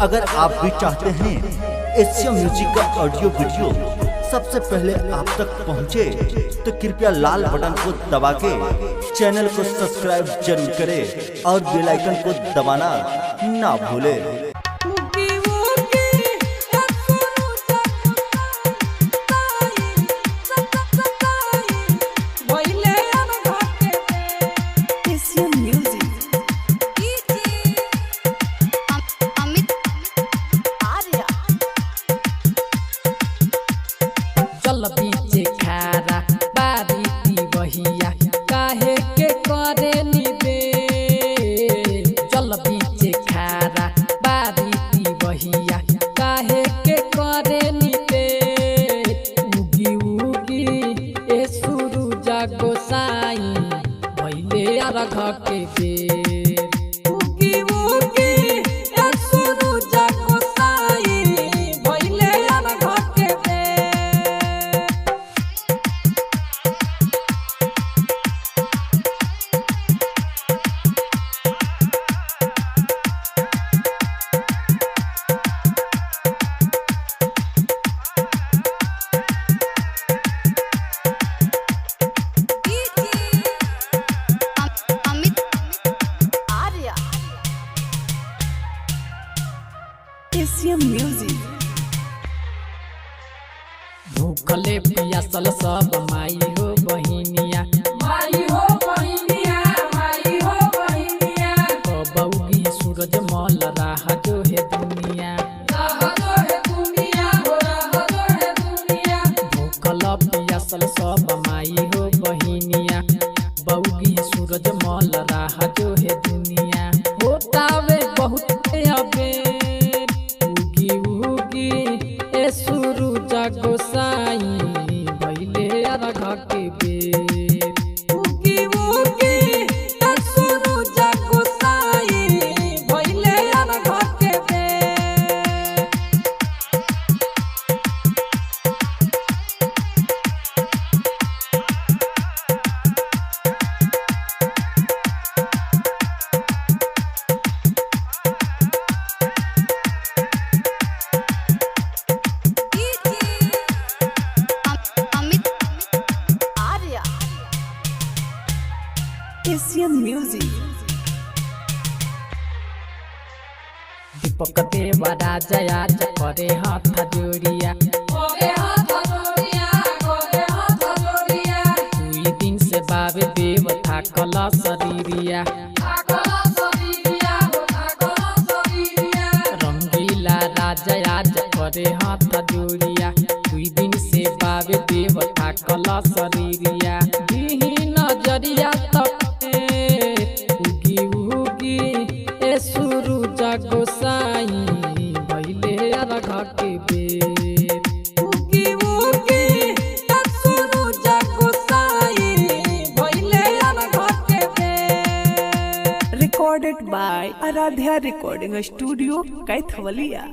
अगर आप भी चाहते हैं एशिया म्यूजिक का ऑडियो वीडियो सबसे पहले आप तक पहुंचे, तो कृपया लाल बटन को दबा के चैनल को सब्सक्राइब जरूर करें और बेल आइकन को दबाना ना भूलें। चल बीचे खारा बारी बहिया काहे के करे निबे, चल बीचे खारा बारी बहिया काहे के करे निबे। उगी उगी ए सूरज गोसाई भइले अरघ के बेर। उगी उगी ए सूरज गोसाई भइले अरघ के एशिया म्यूजिक। भूखले पियासल सब माई हो बहिनिया, माई हो बहिनिया, माई हो बहिनिया। कबौगी सूरज मल राह जो है दुनिया, राह जो है दुनिया, हो राह जो है दुनिया। भूखल पियासल सब माई हो बहिनिया, बौगी सूरज मल राह जो है दुनिया। होतावे बहुत अबे सूरज गोसाई भइले अरघ के बेर। उगी उगी ए सूरज गोसाई भइले अरघ के बेर। Asia music. दीपक देवा राजा आज करे हाथ जोड़िया, करे हाथ जोड़िया, करे हाथ जोड़िया। 2 दिन से बाबे देव थाकल शरीरिया, थाकल शरीरिया, थाकल शरीरिया। रंगीला राजा आज करे हाथ जोड़िया, 2 दिन से बाबे देव थाकल शरीरिया। दीही नजरिया तक सूरज गोसाई भइले अरघ के बेर। उगी उगी ए सूरज गोसाई भइले अरघ के बेर। Recorded by Aaradhya recording studio Kaithwalia.